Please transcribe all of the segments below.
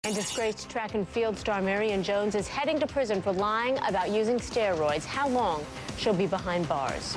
And disgraced track and field star Marion Jones is heading to prison for lying about using steroids. How long she'll be behind bars?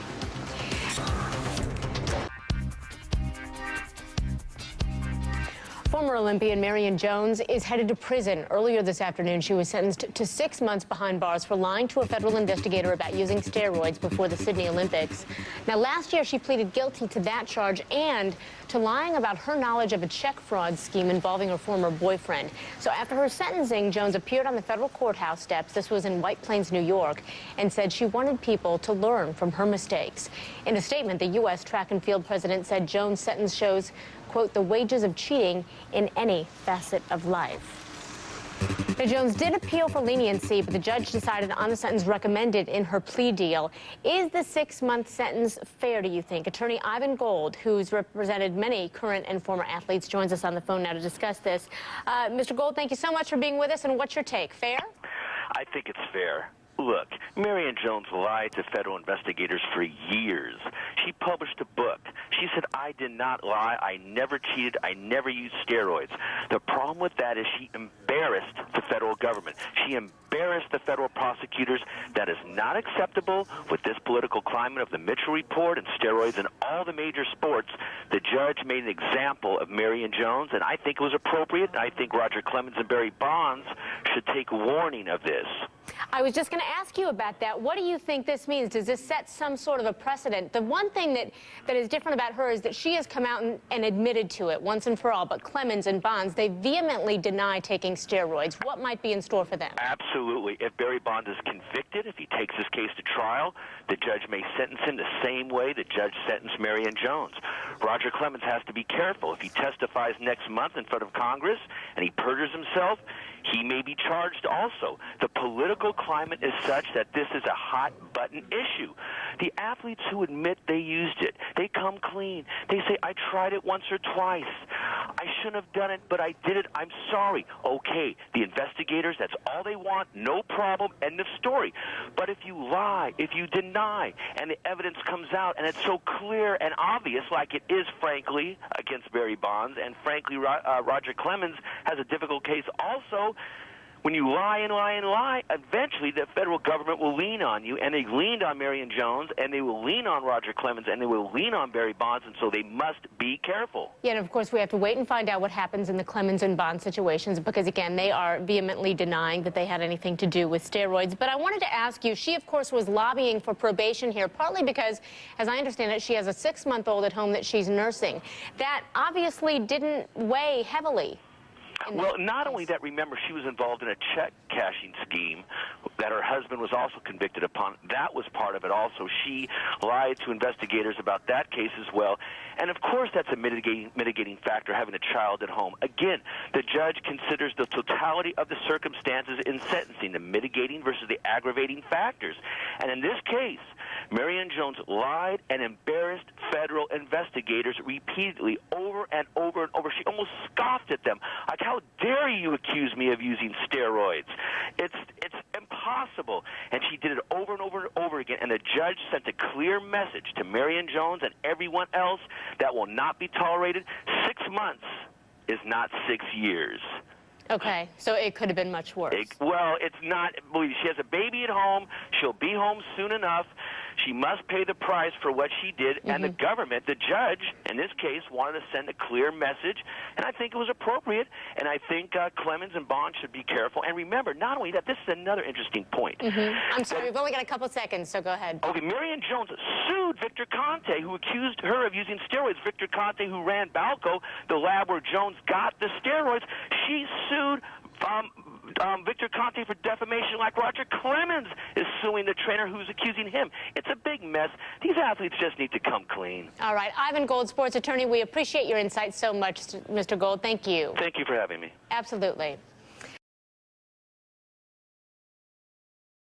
Former Olympian Marion Jones is headed to prison. Earlier this afternoon, she was sentenced to 6 months behind bars for lying to a federal investigator about using steroids before the Sydney Olympics. Now, last year, she pleaded guilty to that charge and to lying about her knowledge of a check fraud scheme involving her former boyfriend. So after her sentencing, Jones appeared on the federal courthouse steps, this was in White Plains, New York, and said she wanted people to learn from her mistakes. In a statement, the U.S. track and field president said Jones' sentence shows, quote, the wages of cheating in any facet of life. Now, Jones did appeal for leniency, but the judge decided on the sentence recommended in her plea deal. Is the 6-month sentence fair, do you think? Attorney Ivan Golde, who's represented many current and former athletes, joins us on the phone now to discuss this. Mr. Golde, thank you so much for being with us, and what's your take? Fair? I think it's fair. Look, Marion Jones lied to federal investigators for years. She published a book. She said, I did not lie, I never cheated, I never used steroids. The problem with that is she embarrassed the federal government. She embarrassed the federal prosecutors. That is not acceptable with this political climate of the Mitchell Report and steroids in all the major sports. The judge made an example of Marion Jones, and I think it was appropriate. I think Roger Clemens and Barry Bonds should take warning of this. I was just going to ask you about that. What do you think this means? Does this set some sort of a precedent? The one thing that is different about her is that she has come out and admitted to it once and for all, but Clemens and Bonds, they vehemently deny taking steroids. What might be in store for them? Absolutely. If Barry Bonds is convicted, if he takes his case to trial, the judge may sentence him the same way the judge sentenced Marion Jones. Roger Clemens has to be careful. If he testifies next month in front of Congress and he perjures himself, he may be charged also. The political climate is such that this is a hot-button issue. The athletes who admit they used it, they come clean. They say, I tried it once or twice. I shouldn't have done it, but I did it. I'm sorry. Okay, the investigators, that's all they want. No problem. End of story. But if you lie, if you deny, and the evidence comes out, and it's so clear and obvious, like it is, frankly, against Barry Bonds, and frankly, Roger Clemens has a difficult case also. When you lie and lie and lie, eventually the federal government will lean on you, and they leaned on Marion Jones, and they will lean on Roger Clemens, and they will lean on Barry Bonds, and so they must be careful. Yeah, and of course we have to wait and find out what happens in the Clemens and Bonds situations, because again, they are vehemently denying that they had anything to do with steroids. But I wanted to ask you, she of course was lobbying for probation here, partly because, as I understand it, she has a 6-month-old at home that she's nursing. That obviously didn't weigh heavily. Well, not only that, remember, she was involved in a check-cashing scheme that her husband was also convicted upon. That was part of it also. She lied to investigators about that case as well. And, of course, that's a mitigating factor, having a child at home. Again, the judge considers the totality of the circumstances in sentencing, the mitigating versus the aggravating factors. And in this case, Marion Jones lied and embarrassed federal investigators repeatedly over and over and over. She almost scoffed at them. Like, how dare you accuse me of using steroids? It's impossible. And she did it over and over and over again. And the judge sent a clear message to Marion Jones and everyone else that will not be tolerated. 6 months is not 6 years. Okay, so it could have been much worse. Well, it's not. She has a baby at home. She'll be home soon enough. She must pay the price for what she did, and the government, the judge, in this case, wanted to send a clear message, and I think it was appropriate, and I think Clemens and Bond should be careful. And remember, not only that, this is another interesting point. I'm sorry, we've only got a couple seconds, so go ahead. Okay, Marion Jones sued Victor Conte, who accused her of using steroids. Victor Conte, who ran Balco, the lab where Jones got the steroids, she sued Victor Conte for defamation, like Roger Clemens is suing the trainer who's accusing him. It's a big mess. These athletes just need to come clean. All right. Ivan Golde, sports attorney, we appreciate your insights so much, Mr. Golde. Thank you. Thank you for having me. Absolutely.